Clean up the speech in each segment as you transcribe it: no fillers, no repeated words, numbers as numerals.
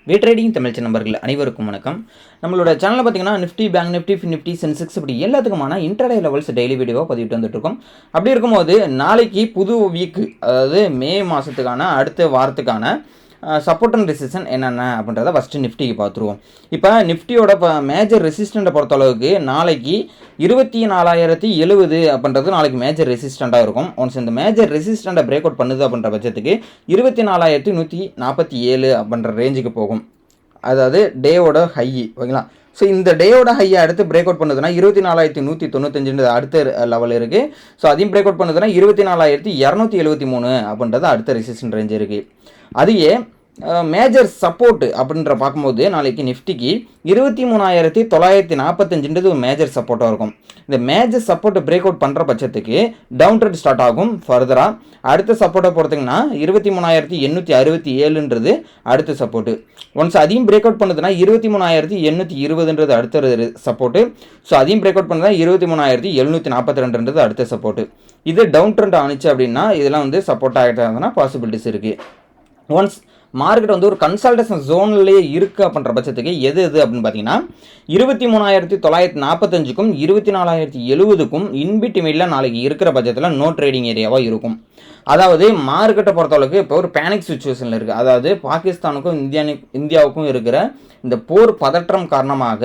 வே trading Tamil நண்பர்கள் அனைவருக்கும் வணக்கம். நம்மளோட சேனலில் பார்த்தீங்கன்னா Nifty, bank Nifty, fin Nifty, Sensex இப்படி எல்லாத்துக்குமான இன்ட்ராடே லெவல்ஸ் டெய்லி வீடியோவாக பதிவிட்டு வந்துட்டுருக்கோம். அப்படி இருக்கும்போது நாளைக்கு புது வீக்கு, அதாவது மே மாதத்துக்கான அடுத்த வாரத்துக்கான சப்போர்ட் அண்ட் ரெசிஸ்டன்ஸ் என்னென்ன அப்படின்றத ஃபஸ்ட்டு நிஃப்டிக்கு பார்த்துருவோம். இப்போ நிஃப்டியோட மேஜர் ரெசிஸ்டண்ட்டை பொறுத்தளவுக்கு நாளைக்கு 24,070 அப்படின்றது நாளைக்கு மேஜர் ரெசிஸ்டண்ட்டாக இருக்கும். ஒன்ஸ் இந்த மேஜர் ரெசிஸ்டண்ட்டை பிரேக் அவுட் பண்ணுது அப்படின்ற பட்சத்துக்கு 24,147 அப்படின்ற ரேஞ்சுக்கு போகும். அதாவது டேவோட ஹை, ஓகேங்களா. ஸோ இந்த டேவோட ஹையை அடுத்து பிரேக் அவுட் பண்ணுதுன்னா 24,195 அடுத்த லெவல் இருக்குது. ஸோ அதையும் பிரேக் அவுட் பண்ணுதுன்னா 24,273 அப்படின்றது அடுத்த ரெசிஸ்டன்ட் ரேஞ்ச் இருக்குது. அதையே மேஜர் சப்போர்ட்டு அப்படின்ற பார்க்கும்போது நாளைக்கு நிஃப்டிக்கு 23,945 ஒரு மேஜர் சப்போர்ட்டாக இருக்கும். இந்த மேஜர் சப்போர்ட்டை பிரேக் அவுட் பண்ணுற பட்சத்துக்கு டவுன் ட்ரெண்ட் ஸ்டார்ட் ஆகும். ஃபர்தராக அடுத்த சப்போர்ட்டை பொறுத்திங்கன்னா 23,867 அடுத்த சப்போர்ட்டு. ஒன்ஸ் அதையும் பிரேக் அவுட் பண்ணுதுன்னா 23,820 அடுத்த சப்போர்ட்டு. ஸோ அதையும் பிரேக் அவுட் பண்ணுறதா 23,742 அடுத்த சப்போர்ட்டு. இது டவுன் ட்ரெண்ட் ஆனிச்சு அப்படின்னா இதெல்லாம் வந்து சப்போர்ட் ஆகிட்டாங்கன்னா பாசிபிலிட்டிஸ் இருக்குது. ஒன்ஸ் மார்க்கெட் வந்து ஒரு கன்சல்டேஷன் ஜோன்லேயே இருக்குது அப்படின்ற பட்சத்துக்கு எது அப்படின்னு பார்த்தீங்கன்னா 23,945க்கும் 24,070க்கும் இன்பிட்வீனில் நாளைக்கு இருக்கிற பட்சத்தில் நோ ட்ரேடிங் ஏரியாவாக இருக்கும். அதாவது மார்க்கெட்டை பொறுத்தளவுக்கு இப்போ ஒரு பேனிக் சுச்சுவேஷனில் இருக்குது. அதாவது பாகிஸ்தானுக்கும் இந்தியாவுக்கும் இருக்கிற இந்த போர் பதற்றம் காரணமாக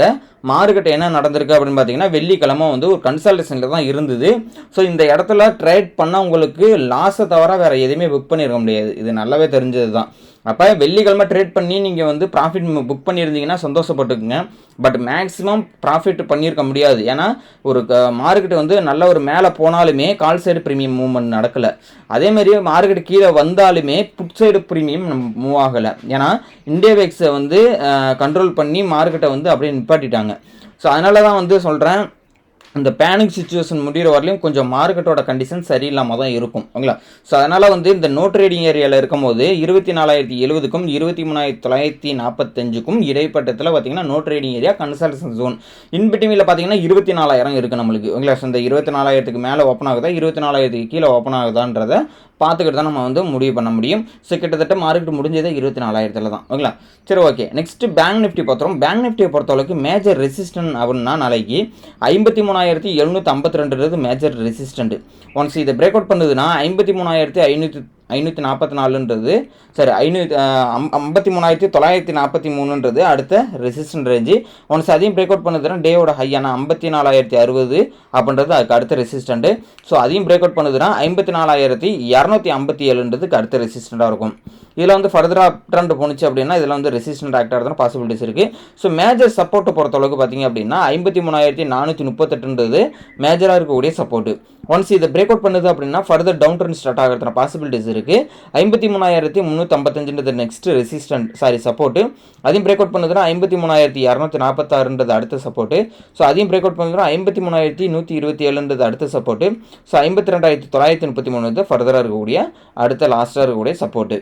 மார்க்கெட் என்ன நடந்திருக்கு அப்படின்னு பார்த்தீங்கன்னா வெள்ளிக்கிழமை வந்து ஒரு கன்சல்டேஷனில் தான் இருந்தது. ஸோ இந்த இடத்துல ட்ரேட் பண்ணால் உங்களுக்கு லாஸை தவிர வேறு எதுவுமே புக் பண்ணியிருக்க முடியாது. இது நல்லாவே தெரிஞ்சது தான். அப்போ வெள்ளிக்கிழமை ட்ரேட் பண்ணி நீங்கள் வந்து ப்ராஃபிட் புக் பண்ணியிருந்தீங்கன்னா சந்தோஷப்பட்டுக்குங்க. பட் மேக்ஸிமம் ப்ராஃபிட் பண்ணியிருக்க முடியாது. ஏன்னா ஒரு மார்க்கெட் வந்து நல்ல ஒரு மேலே போனாலுமே கால் சைடு ப்ரீமியம் மூவ்மெண்ட் நடக்கலை. அதேமாதிரி மார்க்கெட் கீழே வந்தாலுமே புட் சைடு ப்ரீமியம் மூவ் ஆகலை. ஏன்னா இந்தியா வேக்ஸை வந்து கண்ட்ரோல் பண்ணி மார்க்கெட்டை வந்து அப்படியே நிப்பாட்டிட்டாங்க. ஸோ அதனால தான் வந்து சொல்கிறேன், இந்த பேனிக் சுச்சுவேஷன் முடிகிற வரலையும் கொஞ்சம் மார்க்கெட்டோட கண்டிஷன் சரியில்லாமல் தான் இருக்கும், ஓகேங்களா. ஸோ அதனால் வந்து இந்த நோ ட்ரேடிங் ஏரியாவில் இருக்கும்போது 24,070க்கும் 23,945க்கும் இடைப்பட்டத்தில் பார்த்தீங்கன்னா no trading area consultation zone. இன்பிட்வீனில் பார்த்தீங்கன்னா 24,000 இருக்குது நம்மளுக்கு, ஓகேங்களா. ஸோ இந்த 24,000க்கு மேலே ஓப்பன் ஆகுதா 24,000க்கு கீழே ஓப்பன் ஆகுதான்றதை பார்த்துக்கிட்டு தான் நம்ம வந்து முடிவு பண்ண முடியும். ஸோ கிட்டத்தட்ட மார்க்கெட் முடிஞ்சதே 24,000 தான், ஓகேங்களா. சரி, ஓகே. நெக்ஸ்ட் பேங்க் நிஃப்டி பார்த்தோம். பேங்க் நிஃப்டியை பொறுத்தளவுக்கு மேஜர் ரெசிஸ்டன்ட் அப்படின்னா நாளைக்கு 53,752 மேஜர் ரெசிஸ்டன்ட். ஒன்ஸ் இதை பிரேக் அவுட் பண்ணுதுன்னா 53,544 சரி 53,943 அடுத்த ரெசிஸ்டன்ட் ரேஞ்சு. ஒன்ஸ் அதையும் பிரேக் அவுட் பண்ணுதுன்னா டேவோட ஹையான 54,060 அப்படின்றது அதுக்கு அடுத்த ரெசிஸ்டன்ட்டு. ஸோ அதையும் பிரேக் அவுட் பண்ணுதுன்னா 54,257 அடுத்த ரெசிஸ்டண்ட்டாக இருக்கும். இதில் வந்து ஃபர்தராக ட்ரெண்ட் போணுச்சு அப்படின்னா இதில் வந்து ரெசிஸ்டன்ட் ஆக்ட் ஆகிறதுனா பாசிபிலிட்டிஸ் இருக்குது. ஸோ மேஜர் சப்போர்ட்டை பொறுத்தளவுக்கு பார்த்தீங்க அப்படின்னா 53,438 மேஜராக இருக்கக்கூடிய சப்போர்ட்டு. ஒன்ஸ் இதை பிரேக் அவுட் பண்ணுது அப்படின்னா ஃபர்தர் டவுன் ட்ரெண்ட் ஸ்டார்ட் ஆகிறதுனா பாசிபிலிட்டிஸ் இருக்குது. 53,355 நெக்ஸ்ட் ரெசிஸ்டன்ட் சப்போர்ட்டு. அதையும் பிரேக் அவுட் பண்ணுதுன்னா 53,246 அடுத்த சப்போர்ட்டு. ஸோ அதையும் பிரேக் அவுட் பண்ணுதுன்னா 53,127 அடுத்த சப்போர்ட்டு. ஸோ 52,933 ஃபர்தராக இருக்கக்கூடிய அடுத்த லாஸ்ட்டாக இருக்கக்கூடிய சப்போர்ட்டு.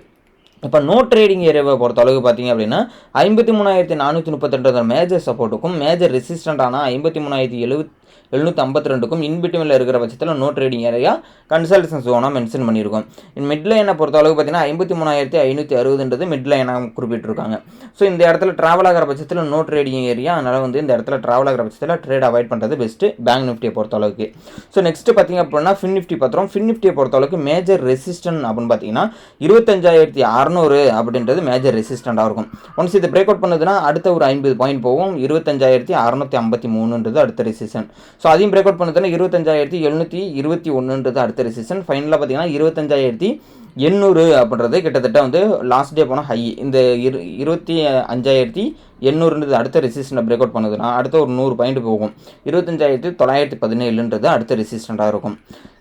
இப்போ நோ ட்ரேடிங் ஏரியாவை பொறுத்த அளவுக்கு பார்த்தீங்க அப்படின்னா 53,432 மேஜர் சப்போர்ட்டுக்கும் மேஜர் ரெசிஸ்டண்டான 53,752க்கும் இன்பிட்வீனில் இருக்கிற பட்சத்தில் நோ ட்ரேடிங் ஏரியா கன்சல்டேஷன் ஜோனாக மென்ஷன் பண்ணியிருக்கோம். மிட் லைனை பொறுத்த அளவுக்கு பார்த்தீங்கன்னா 53,560 மிட் லைனாக குறிப்பிட்டிருக்காங்க. ஸோ இந்த இடத்துல ட்ராவல் ஆகிற பட்சத்தில் நோ ட்ரேடிங் ஏரியா, அதனால் வந்து இந்த இடத்துல ட்ராவல் ஆகிற பட்சத்தில் ட்ரேட் அவாய்ட் பண்ணுறது பெஸ்ட்டு பேங்க் நிஃப்டியை பொறுத்த அளவுக்கு. ஸோ நெக்ஸ்ட் பார்த்தீங்க அப்படின்னா ஃபின் நிஃப்டி பார்த்துறோம். ஃபின் நிஃப்டியை பொறுத்த அளவுக்கு மேஜர் ரெசிஸ்டன்ட் அப்படின்னு பார்த்தீங்கன்னா 25,600 அப்படின்றது மேஜர் ரெசிஸ்டண்டாக இருக்கும். ஒன்ஸ் இது பிரேக் அவுட் பண்ணுதுன்னா அடுத்த ஒரு 50 பாயிண்ட் போகும். 25,653 அடுத்த ரெசிஸ்டன்ட். ஸோ அதையும் பிரேக் அவுட் பண்ணுதுன்னா 25,721 அடுத்த ரெசிஸ்டன்ட். ஃபைனலாக பார்த்தீங்கன்னா 25,800 அப்படின்றது கிட்டத்தட்ட வந்து லாஸ்ட் டே போனால் ஹை. இந்த 25,800 அடுத்த ரெசிஸ்டன்ட் பிரேக் அவுட் பண்ணுதுன்னா அடுத்த ஒரு 100 பாயிண்ட் போகும். 25,917 அடுத்த ரெசிஸ்டண்ட்டாக இருக்கும்.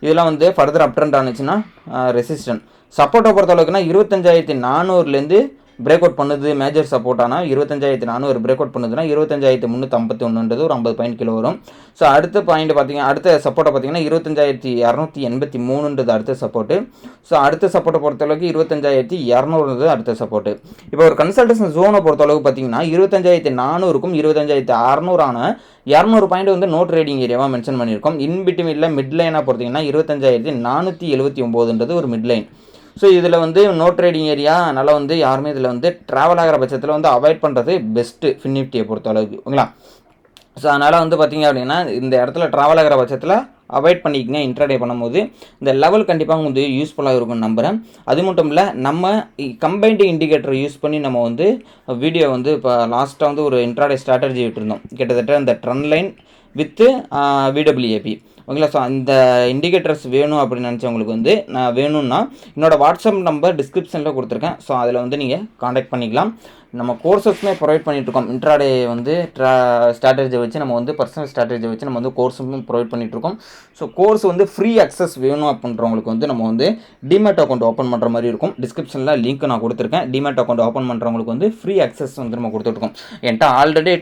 இதெல்லாம் வந்து ஃபர்தர் அப் ட்ரெண்ட் ஆனிச்சுன்னா ரெசிஸ்டன்ட். சப்போர்ட்டை பொறுத்த அளவுக்குன்னா 25,400 பிரேக் அவுட் பண்ணுது மேஜர் சப்போர்ட். ஆனால் 25,400 பிரேக் அவுட் பண்ணுதுன்னா 25,351 ஒரு 50 பாயிண்ட் கிலோ வரும். ஸோ அடுத்த பாயிண்ட் பார்த்தீங்கன்னா அடுத்த சப்போர்ட்டை பார்த்தீங்கன்னா 25,283 அடுத்த சப்போர்ட்டு. ஸோ அடுத்த சப்போர்ட்டை பொறுத்தளவுக்கு 25,200 அடுத்த சப்போர்ட்டு. இப்போ ஒரு கன்சல்டேஷன் ஜோனை பொறுத்தளவுக்கு பார்த்தீங்கன்னா 25,400க்கும் 25,600 200 பாயிண்ட் வந்து நோ ட்ரேடிங் ஏரியாவாக மென்ஷன் பண்ணியிருக்கோம். இன்பிட்வீனில் மிட் லைனாக பொறுத்தீங்கன்னா 25,479 ஒரு மிட் லைன். ஸோ இதில் வந்து நோ ட்ரேடிங் ஏரியா அதனால் வந்து யாருமே இதில் வந்து ட்ராவல் ஆகிற பட்சத்தில் வந்து அவாய்ட் பண்ணுறது பெஸ்ட்டு ஃபின்னிஃப்டியை பொறுத்தளவுக்கு ஓகேங்களா. ஸோ அதனால் வந்து பார்த்திங்க அப்படின்னா இந்த இடத்துல ட்ராவல் ஆகிற பட்சத்தில் அவாய்ட் பண்ணிக்கங்க. இன்ட்ராடே பண்ணும்போது இந்த லெவல் கண்டிப்பாக வந்து யூஸ்ஃபுல்லாக இருக்கும்னு நம்புகிறேன். அது மட்டும் இல்லை, நம்ம கம்பைன்டு இண்டிகேட்டர் யூஸ் பண்ணி நம்ம வந்து வீடியோ வந்து இப்போ லாஸ்ட்டாக வந்து ஒரு இன்ட்ராடே ஸ்ட்ராட்டஜி விட்டுருந்தோம், கிட்டத்தட்ட இந்த ட்ரெண்ட் லைன் வித்து விடபிள்யூஏபி ஓகேங்களா. ஸோ அந்த இண்டிகேட்டர்ஸ் வேணும் அப்படின்னு நினச்சவங்களுக்கு வந்து நான் வேணும்னா என்னோடய வாட்ஸ்அப் நம்பர் டிஸ்கிரிப்ஷனில் கொடுத்துருக்கேன். ஸோ அதில் வந்து நீங்கள் காண்டாக்ட் பண்ணிக்கலாம். நம்ம கோர்சஸுமே ப்ரொவைட் பண்ணிகிட்ருக்கோம். இன்ட்ராடே வந்து ஸ்ட்ராட்டஜி வச்சு நம்ம வந்து பர்சனல் ஸ்ட்ராட்டஜி வச்சு நம்ம வந்து கோர்ஸுமே ப்ரொவைட் பண்ணிகிட்ருக்கோம். ஸோ கோர்ஸ் வந்து ஃப்ரீ அக்சஸ் வேணும் அப்படின்றவங்களுக்கு வந்து நம்ம வந்து டிமேட் அக்கௌண்ட் ஓப்பன் பண்ணுற மாதிரி இருக்கும். டிஸ்கிரிப்ஷனில் லிங்க் நான் கொடுத்துருக்கேன். டிமேட் அக்கௌண்ட் ஓப்பன் பண்ணுறவங்களுக்கு வந்து ஃப்ரீ அக்சஸ் வந்து நம்ம கொடுத்துட்ருக்கோம். என்கிட்ட ஆல்ரெடி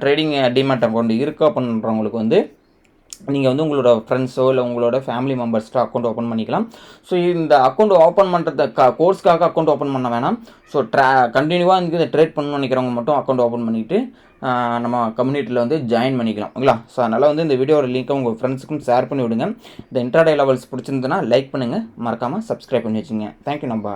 ட்ரேடிங் டிமேட் அக்கௌண்ட் இருக்குது அப்படின்றவங்களுக்கு வந்து நீங்கள் வந்து உங்களோட ஃப்ரெண்ட்ஸோ இல்லை உங்களோட ஃபேமிலி மெம்பர்ஸ்க்கு அக்கௌண்ட் ஓப்பன் பண்ணிக்கலாம். ஸோ இந்த அக்கௌண்ட் ஓப்பன் பண்ணுறது கோர்ஸ்க்காக அக்கௌண்ட் ஓப்பன் பண்ண வேணாம். ஸோ கண்டினியூவாக இந்த ட்ரேட் பண்ணணும்னு நினைக்கிறவங்க மட்டும் அக்கௌண்ட் ஓப்பன் பண்ணிவிட்டு நம்ம கம்யூனிட்டியில் வந்து ஜாயின் பண்ணிக்கலாம் ஓகேங்களா. ஸோ அதனால் வந்து இந்த வீடியோட லிங்க்கை உங்கள் ஃப்ரெண்ட்ஸுக்கும் ஷேர் பண்ணி விடுங்க. இந்த இன்ட்ராடே லெவல்ஸ் பிடிச்சிருந்ததுன்னா லைக் பண்ணுங்கள், மறக்காமல் சப்ஸ்கிரைப் பண்ணி வச்சுங்க. தேங்க்யூ நம்பா.